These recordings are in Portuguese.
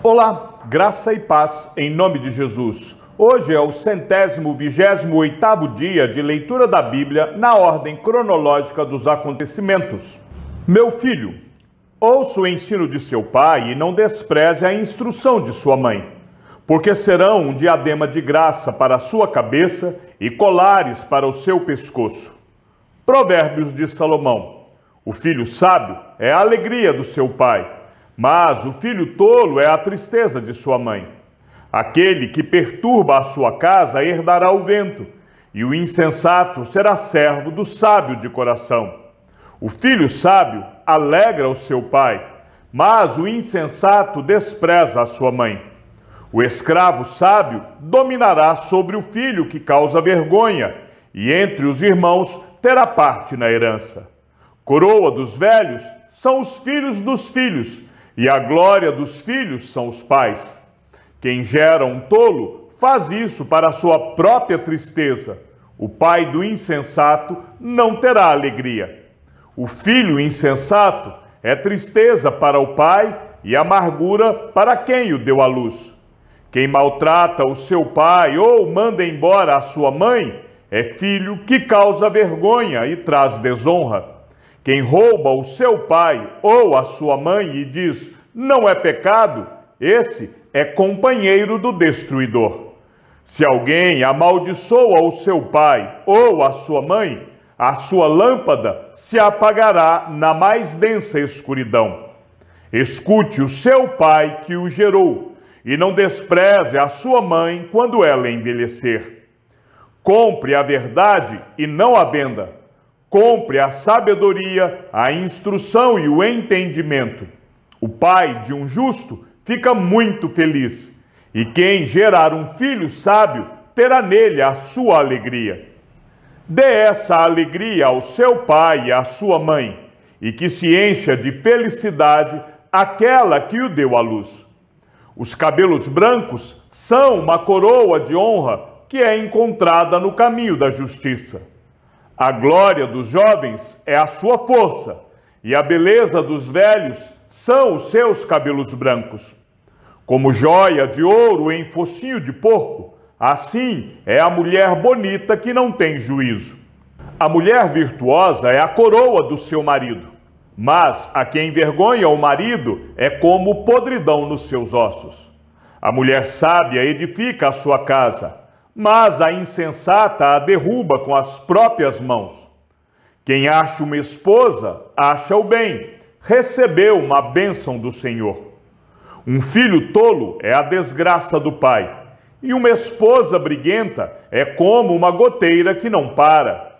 Olá, graça e paz em nome de Jesus. Hoje é o 128º dia de leitura da Bíblia na ordem cronológica dos acontecimentos. Meu filho, ouça o ensino de seu pai e não despreze a instrução de sua mãe, porque serão um diadema de graça para a sua cabeça e colares para o seu pescoço. Provérbios de Salomão. O filho sábio é a alegria do seu pai, mas o filho tolo é a tristeza de sua mãe. Aquele que perturba a sua casa herdará o vento, e o insensato será servo do sábio de coração. O filho sábio alegra o seu pai, mas o insensato despreza a sua mãe. O escravo sábio dominará sobre o filho que causa vergonha, e entre os irmãos terá parte na herança. Coroa dos velhos são os filhos dos filhos, e a glória dos filhos são os pais. Quem gera um tolo faz isso para a sua própria tristeza. O pai do insensato não terá alegria. O filho insensato é tristeza para o pai e amargura para quem o deu à luz. Quem maltrata o seu pai ou manda embora a sua mãe é filho que causa vergonha e traz desonra. Quem rouba o seu pai ou a sua mãe e diz, não é pecado, esse é companheiro do destruidor. Se alguém amaldiçoa o seu pai ou a sua mãe, a sua lâmpada se apagará na mais densa escuridão. Escute o seu pai que o gerou, e não despreze a sua mãe quando ela envelhecer. Compre a verdade e não a venda. Compre a sabedoria, a instrução e o entendimento. O pai de um justo fica muito feliz, e quem gerar um filho sábio terá nele a sua alegria. Dê essa alegria ao seu pai e à sua mãe, e que se encha de felicidade aquela que o deu à luz. Os cabelos brancos são uma coroa de honra que é encontrada no caminho da justiça. A glória dos jovens é a sua força, e a beleza dos velhos são os seus cabelos brancos. Como joia de ouro em focinho de porco, assim é a mulher bonita que não tem juízo. A mulher virtuosa é a coroa do seu marido, mas a quem envergonha o marido é como podridão nos seus ossos. A mulher sábia edifica a sua casa, mas a insensata a derruba com as próprias mãos. Quem acha uma esposa, acha o bem, recebeu uma bênção do Senhor. Um filho tolo é a desgraça do pai, e uma esposa briguenta é como uma goteira que não para.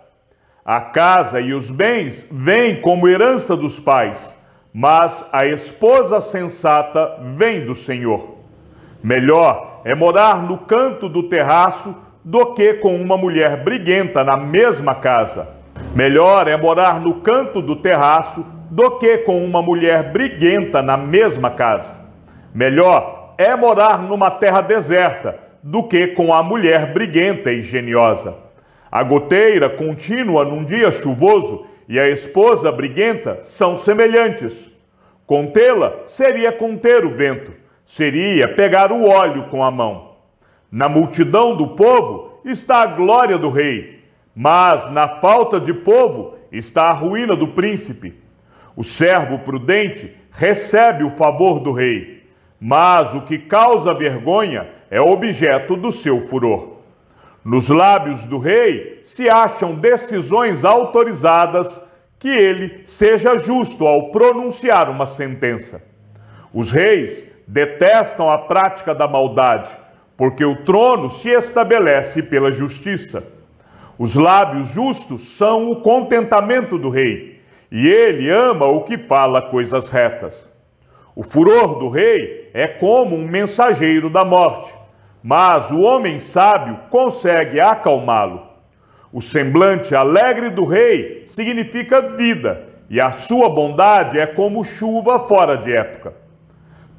A casa e os bens vêm como herança dos pais, mas a esposa sensata vem do Senhor. Melhor é morar no canto do terraço do que com uma mulher briguenta na mesma casa. Melhor é morar no canto do terraço do que com uma mulher briguenta na mesma casa. Melhor é morar numa terra deserta do que com a mulher briguenta e geniosa. A goteira contínua num dia chuvoso e a esposa briguenta são semelhantes. Contê-la seria conter o vento, seria pegar o óleo com a mão. Na multidão do povo está a glória do rei, mas na falta de povo está a ruína do príncipe. O servo prudente recebe o favor do rei, mas o que causa vergonha é objeto do seu furor. Nos lábios do rei se acham decisões autorizadas, que ele seja justo ao pronunciar uma sentença. Os reis detestam a prática da maldade, porque o trono se estabelece pela justiça. Os lábios justos são o contentamento do rei, e ele ama o que fala coisas retas. O furor do rei é como um mensageiro da morte, mas o homem sábio consegue acalmá-lo. O semblante alegre do rei significa vida, e a sua bondade é como chuva fora de época.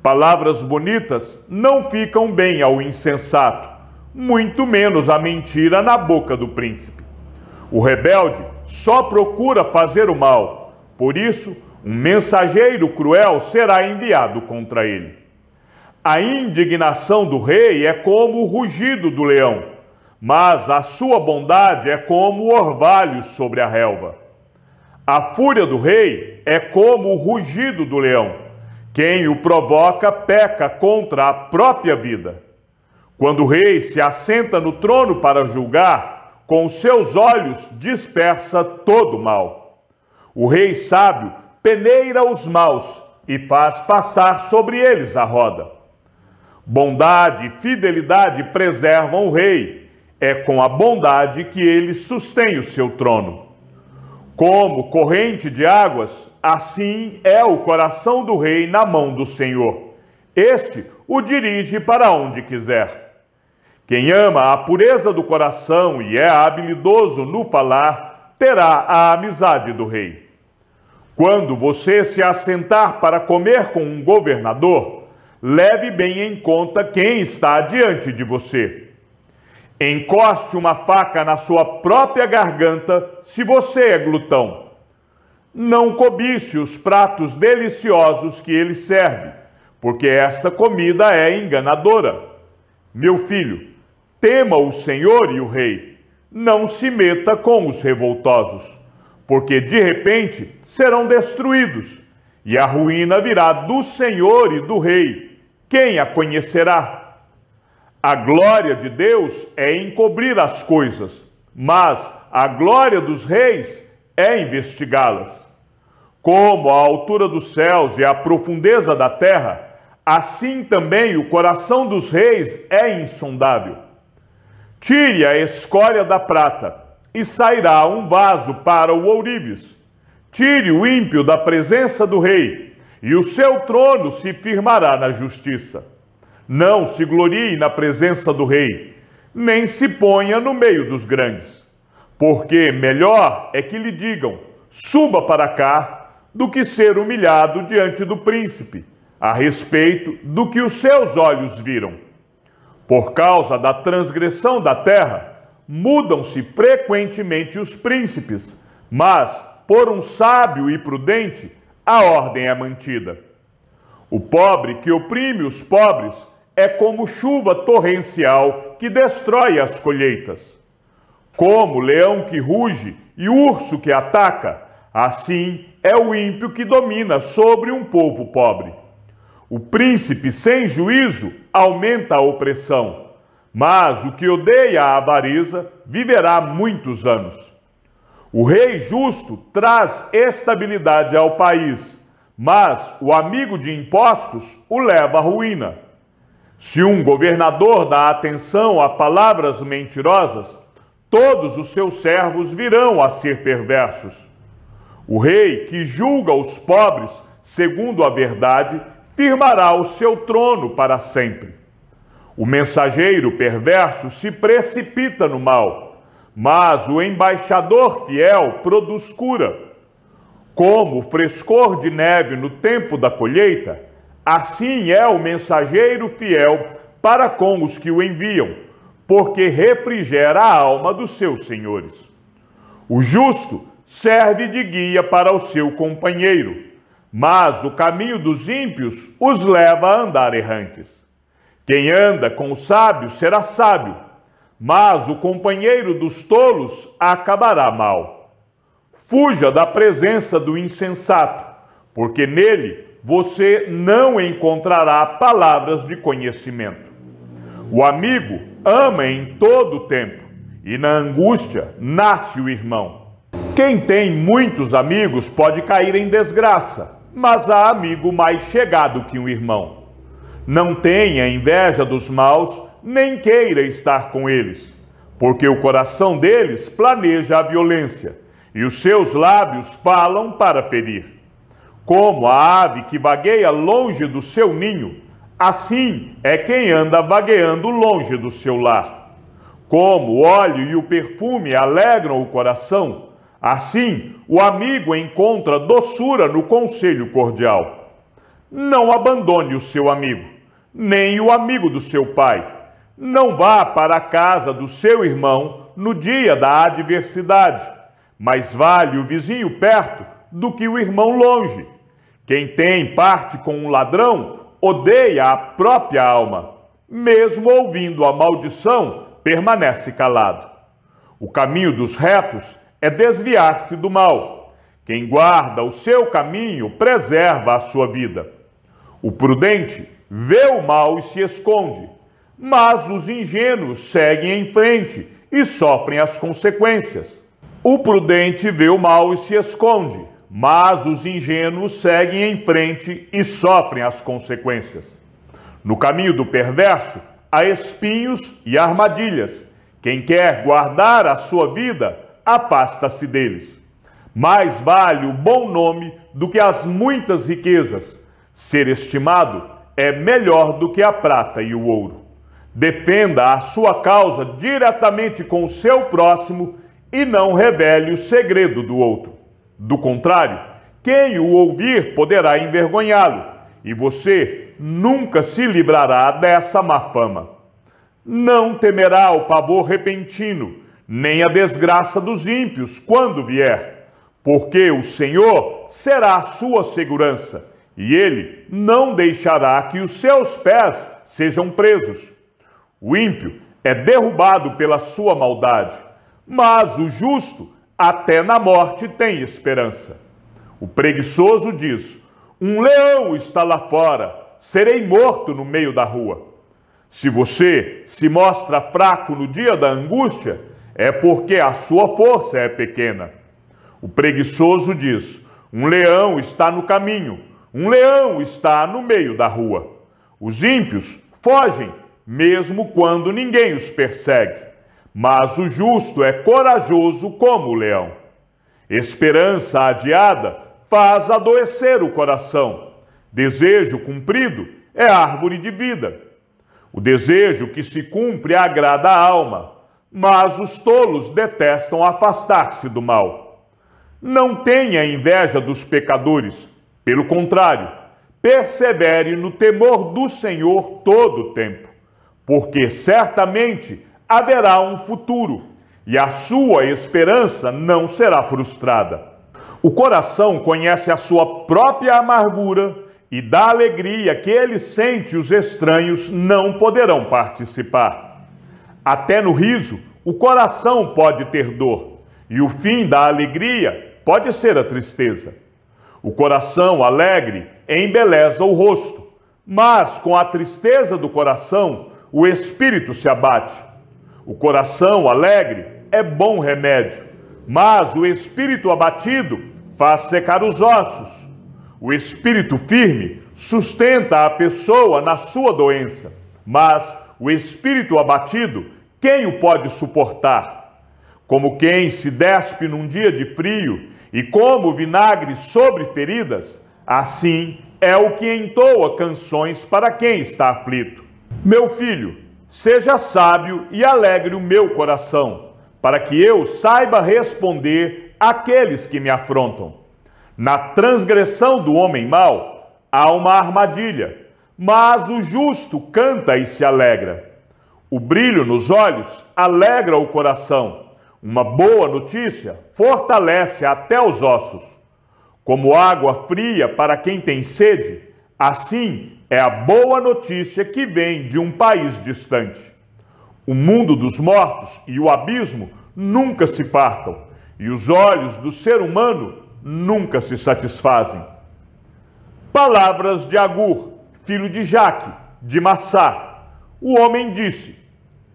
Palavras bonitas não ficam bem ao insensato, muito menos a mentira na boca do príncipe. O rebelde só procura fazer o mal, por isso, um mensageiro cruel será enviado contra ele. A indignação do rei é como o rugido do leão, mas a sua bondade é como o orvalho sobre a relva. A fúria do rei é como o rugido do leão. Quem o provoca peca contra a própria vida. Quando o rei se assenta no trono para julgar, com seus olhos dispersa todo o mal. O rei sábio peneira os maus e faz passar sobre eles a roda. Bondade e fidelidade preservam o rei. É com a bondade que ele sustém o seu trono. Como corrente de águas, assim é o coração do rei na mão do Senhor. Este o dirige para onde quiser. Quem ama a pureza do coração e é habilidoso no falar, terá a amizade do rei. Quando você se assentar para comer com um governador, leve bem em conta quem está diante de você. Encoste uma faca na sua própria garganta se você é glutão. Não cobice os pratos deliciosos que ele serve, porque esta comida é enganadora. Meu filho, tema o Senhor e o rei. Não se meta com os revoltosos, porque de repente serão destruídos, e a ruína virá do Senhor e do rei. Quem a conhecerá? A glória de Deus é encobrir as coisas, mas a glória dos reis é investigá-las. Como a altura dos céus e a profundeza da terra, assim também o coração dos reis é insondável. Tire a escória da prata, e sairá um vaso para o ourives. Tire o ímpio da presença do rei, e o seu trono se firmará na justiça. Não se glorie na presença do rei, nem se ponha no meio dos grandes. Porque melhor é que lhe digam, suba para cá, do que ser humilhado diante do príncipe, a respeito do que os seus olhos viram. Por causa da transgressão da terra, mudam-se frequentemente os príncipes, mas, por um sábio e prudente, a ordem é mantida. O pobre que oprime os pobres é como chuva torrencial que destrói as colheitas. Como o leão que ruge e o urso que ataca, assim é o ímpio que domina sobre um povo pobre. O príncipe sem juízo aumenta a opressão, mas o que odeia a avareza viverá muitos anos. O rei justo traz estabilidade ao país, mas o amigo de impostos o leva à ruína. Se um governador dá atenção a palavras mentirosas, todos os seus servos virão a ser perversos. O rei que julga os pobres segundo a verdade firmará o seu trono para sempre. O mensageiro perverso se precipita no mal, mas o embaixador fiel produz cura. Como o frescor de neve no tempo da colheita, assim é o mensageiro fiel para com os que o enviam, porque refrigera a alma dos seus senhores. O justo serve de guia para o seu companheiro, mas o caminho dos ímpios os leva a andar errantes. Quem anda com o sábio será sábio, mas o companheiro dos tolos acabará mal. Fuja da presença do insensato, porque nele você não encontrará palavras de conhecimento. O amigo ama em todo o tempo, e na angústia nasce o irmão. Quem tem muitos amigos pode cair em desgraça, mas há amigo mais chegado que um irmão. Não tenha inveja dos maus, nem queira estar com eles, porque o coração deles planeja a violência, e os seus lábios falam para ferir. Como a ave que vagueia longe do seu ninho, assim é quem anda vagueando longe do seu lar. Como o óleo e o perfume alegram o coração, assim o amigo encontra doçura no conselho cordial. Não abandone o seu amigo, nem o amigo do seu pai. Não vá para a casa do seu irmão no dia da adversidade. Mais vale o vizinho perto do que o irmão longe. Quem tem parte com um ladrão odeia a própria alma. Mesmo ouvindo a maldição, permanece calado. O caminho dos retos é desviar-se do mal. Quem guarda o seu caminho preserva a sua vida. O prudente vê o mal e se esconde, mas os ingênuos seguem em frente e sofrem as consequências. O prudente vê o mal e se esconde, mas os ingênuos seguem em frente e sofrem as consequências. No caminho do perverso há espinhos e armadilhas. Quem quer guardar a sua vida, afasta-se deles. Mais vale o bom nome do que as muitas riquezas. Ser estimado é melhor do que a prata e o ouro. Defenda a sua causa diretamente com o seu próximo e não revele o segredo do outro. Do contrário, quem o ouvir poderá envergonhá-lo, e você nunca se livrará dessa má fama. Não temerá o pavor repentino, nem a desgraça dos ímpios quando vier, porque o Senhor será a sua segurança, e Ele não deixará que os seus pés sejam presos. O ímpio é derrubado pela sua maldade, mas o justo até na morte tem esperança. O preguiçoso diz: um leão está lá fora, serei morto no meio da rua. Se você se mostra fraco no dia da angústia, é porque a sua força é pequena. O preguiçoso diz: um leão está no caminho, um leão está no meio da rua. Os ímpios fogem, mesmo quando ninguém os persegue, mas o justo é corajoso como o leão. Esperança adiada faz adoecer o coração. Desejo cumprido é árvore de vida. O desejo que se cumpre agrada a alma, mas os tolos detestam afastar-se do mal. Não tenha inveja dos pecadores, pelo contrário, persevere no temor do Senhor todo o tempo, porque certamente haverá um futuro e a sua esperança não será frustrada. O coração conhece a sua própria amargura e da alegria que ele sente os estranhos não poderão participar. Até no riso, o coração pode ter dor, e o fim da alegria pode ser a tristeza. O coração alegre embeleza o rosto, mas com a tristeza do coração, o espírito se abate. O coração alegre é bom remédio, mas o espírito abatido faz secar os ossos. O espírito firme sustenta a pessoa na sua doença, mas o espírito abatido, quem o pode suportar? Como quem se despe num dia de frio e como vinagre sobre feridas, assim é o que entoa canções para quem está aflito. Meu filho, seja sábio e alegre o meu coração, para que eu saiba responder àqueles que me afrontam. Na transgressão do homem mau há uma armadilha, mas o justo canta e se alegra. O brilho nos olhos alegra o coração. Uma boa notícia fortalece até os ossos. Como água fria para quem tem sede, assim é a boa notícia que vem de um país distante. O mundo dos mortos e o abismo nunca se fartam, e os olhos do ser humano nunca se satisfazem. Palavras de Agur, filho de Jaque, de Massá. O homem disse: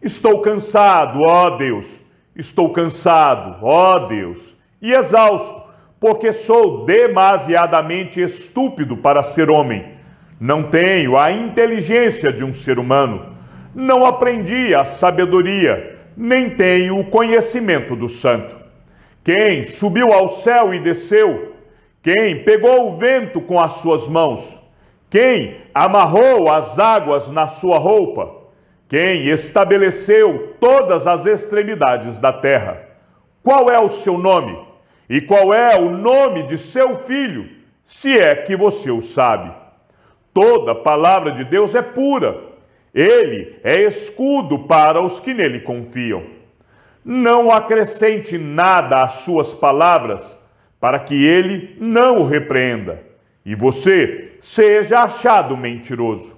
estou cansado, ó Deus, estou cansado, ó Deus, e exausto, porque sou demasiadamente estúpido para ser homem. Não tenho a inteligência de um ser humano, não aprendi a sabedoria, nem tenho o conhecimento do santo. Quem subiu ao céu e desceu? Quem pegou o vento com as suas mãos? Quem amarrou as águas na sua roupa? Quem estabeleceu todas as extremidades da terra? Qual é o seu nome? E qual é o nome de seu filho, se é que você o sabe? Toda palavra de Deus é pura. Ele é escudo para os que nele confiam. Não acrescente nada às suas palavras, para que ele não o repreenda. e você seja achado mentiroso.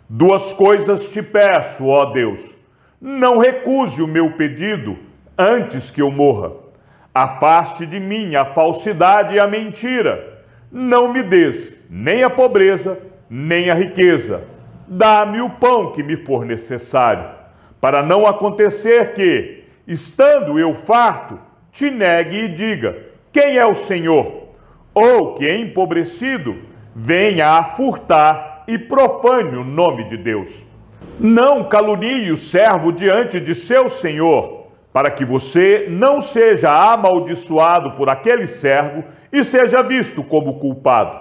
Duas coisas te peço, ó Deus. Não recuse o meu pedido antes que eu morra. Afaste de mim a falsidade e a mentira. Não me des nem a pobreza, nem a riqueza. Dá-me o pão que me for necessário, para não acontecer que, estando eu farto, te negue e diga: quem é o Senhor? Ou que, empobrecido, venha a furtar e profane o nome de Deus. Não calunie o servo diante de seu senhor, para que você não seja amaldiçoado por aquele servo e seja visto como culpado.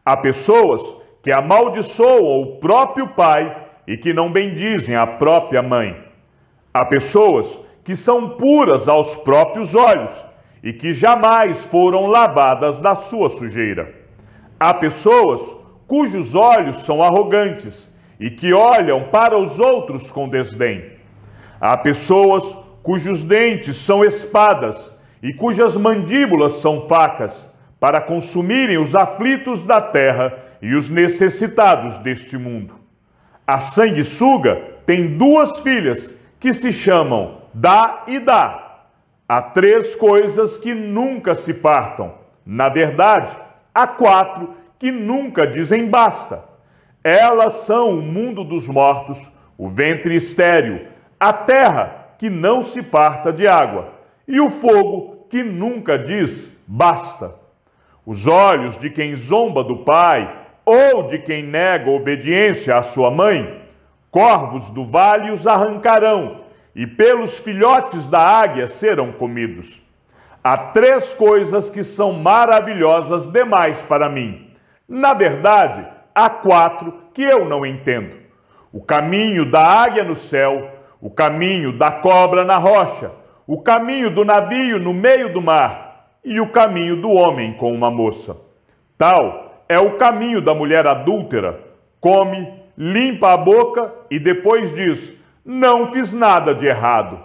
Há pessoas que amaldiçoam o próprio pai e que não bendizem a própria mãe. Há pessoas que são puras aos próprios olhos e que jamais foram lavadas da sua sujeira. Há pessoas cujos olhos são arrogantes e que olham para os outros com desdém. Há pessoas cujos dentes são espadas e cujas mandíbulas são facas, para consumirem os aflitos da terra e os necessitados deste mundo. A sanguessuga tem duas filhas que se chamam Dá e Dá. Há três coisas que nunca se partam. Na verdade, há quatro que nunca dizem basta. Elas são o mundo dos mortos, o ventre estéril, a terra que não se parta de água e o fogo que nunca diz basta. Os olhos de quem zomba do pai ou de quem nega obediência à sua mãe, corvos do vale os arrancarão e pelos filhotes da águia serão comidos. Há três coisas que são maravilhosas demais para mim. Na verdade, há quatro que eu não entendo: o caminho da águia no céu, o caminho da cobra na rocha, o caminho do navio no meio do mar e o caminho do homem com uma moça. Tal é o caminho da mulher adúltera: come, limpa a boca e depois diz: não fiz nada de errado.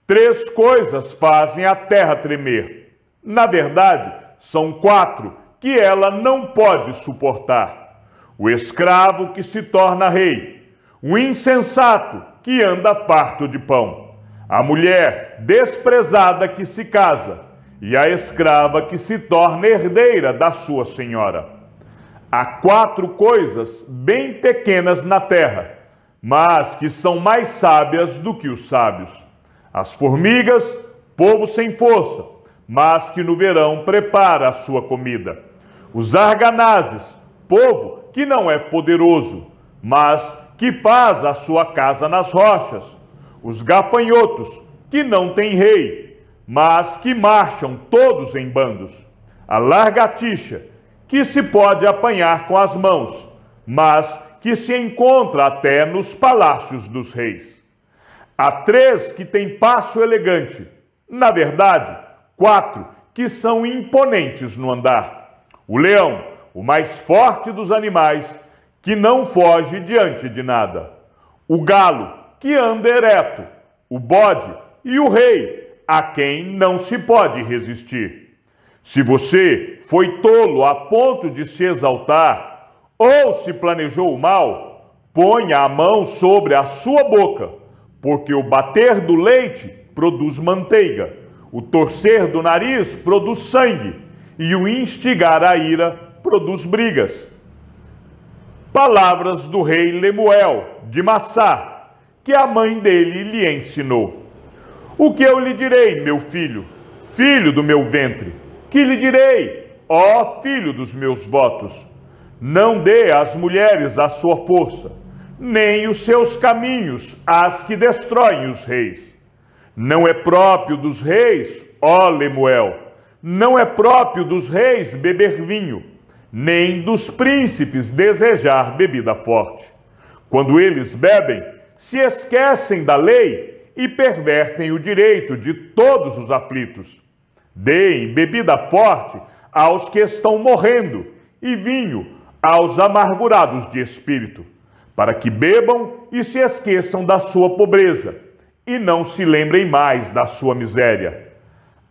Três coisas fazem a terra tremer. Na verdade, são quatro que ela não pode suportar: o escravo que se torna rei, o insensato que anda farto de pão, a mulher desprezada que se casa e a escrava que se torna herdeira da sua senhora. Há quatro coisas bem pequenas na terra, mas que são mais sábias do que os sábios: as formigas, povo sem força, mas que no verão prepara a sua comida; os arganazes, povo que não é poderoso, mas que faz a sua casa nas rochas; os gafanhotos, que não têm rei, mas que marcham todos em bandos; a lagartixa, que se pode apanhar com as mãos, mas que se encontra até nos palácios dos reis. Há três que têm passo elegante. Na verdade, quatro que são imponentes no andar: o leão, o mais forte dos animais, que não foge diante de nada; o galo, que anda ereto; o bode e o rei, a quem não se pode resistir. Se você foi tolo a ponto de se exaltar, ou se planejou o mal, ponha a mão sobre a sua boca, porque o bater do leite produz manteiga, o torcer do nariz produz sangue, e o instigar a ira produz brigas. Palavras do rei Lemuel, de Massá, que a mãe dele lhe ensinou. O que eu lhe direi, meu filho, filho do meu ventre? Que lhe direi, ó filho dos meus votos? Não dê às mulheres a sua força, nem os seus caminhos às que destroem os reis. Não é próprio dos reis, ó Lemuel, não é próprio dos reis beber vinho, nem dos príncipes desejar bebida forte. Quando eles bebem, se esquecem da lei e pervertem o direito de todos os aflitos. Deem bebida forte aos que estão morrendo e vinho aos amargurados de espírito, para que bebam e se esqueçam da sua pobreza e não se lembrem mais da sua miséria.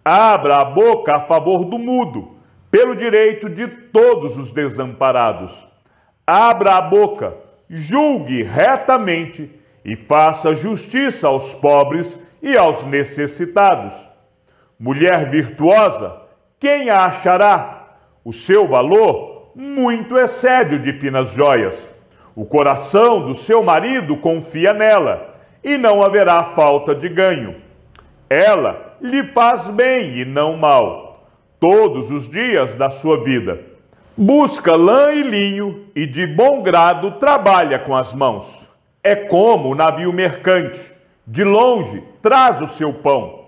Abra a boca a favor do mudo, pelo direito de todos os desamparados. Abra a boca, julgue retamente e faça justiça aos pobres e aos necessitados. Mulher virtuosa, quem a achará? O seu valor muito excede o de finas joias. O coração do seu marido confia nela, e não haverá falta de ganho. Ela lhe faz bem e não mal, todos os dias da sua vida. Busca lã e linho, e de bom grado trabalha com as mãos. É como o navio mercante, de longe traz o seu pão.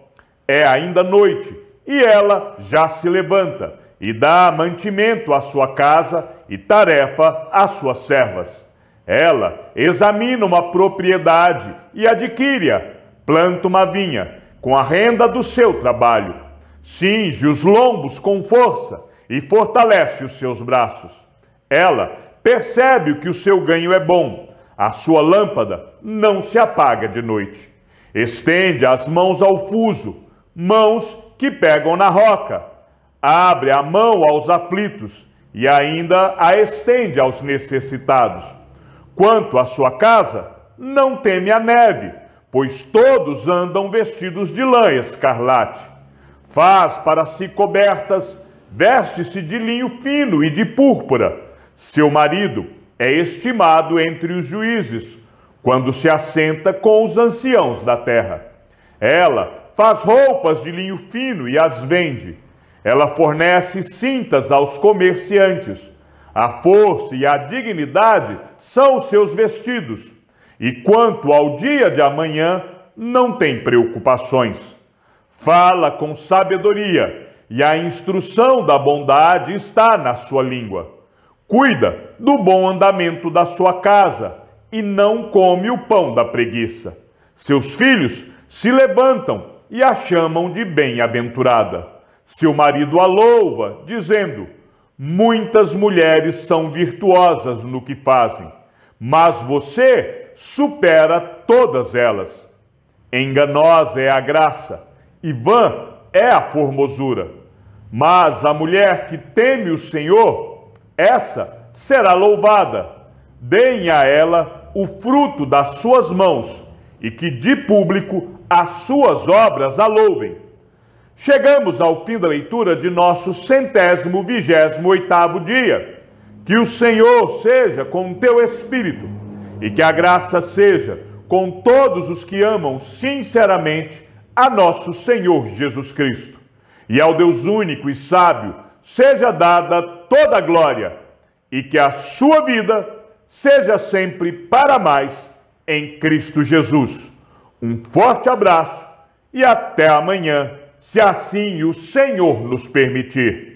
É ainda noite, e ela já se levanta, e dá mantimento à sua casa e tarefa às suas servas. Ela examina uma propriedade e adquire-a, planta uma vinha, com a renda do seu trabalho. Cinge os lombos com força e fortalece os seus braços. Ela percebe que o seu ganho é bom, a sua lâmpada não se apaga de noite. Estende as mãos ao fuso, mãos que pegam na roca. Abre a mão aos aflitos e ainda a estende aos necessitados. Quanto à sua casa, não teme a neve, pois todos andam vestidos de lã escarlate. Faz para si cobertas, veste-se de linho fino e de púrpura. Seu marido é estimado entre os juízes, quando se assenta com os anciãos da terra. Ela faz roupas de linho fino e as vende. Ela fornece cintas aos comerciantes. A força e a dignidade são os seus vestidos. E quanto ao dia de amanhã, não tem preocupações. Fala com sabedoria, e a instrução da bondade está na sua língua. Cuida do bom andamento da sua casa, e não come o pão da preguiça. Seus filhos se levantam e a chamam de bem-aventurada. Seu marido a louva, dizendo: muitas mulheres são virtuosas no que fazem, mas você supera todas elas. Enganosa é a graça, e vã é a formosura. Mas a mulher que teme o Senhor, essa será louvada. Deem a ela o fruto das suas mãos, e que de público as suas obras a louvem. Chegamos ao fim da leitura de nosso 128º dia. Que o Senhor seja com o teu espírito e que a graça seja com todos os que amam sinceramente a nosso Senhor Jesus Cristo. E ao Deus único e sábio seja dada toda a glória e que a sua vida seja sempre para mais em Cristo Jesus. Um forte abraço e até amanhã, se assim o Senhor nos permitir.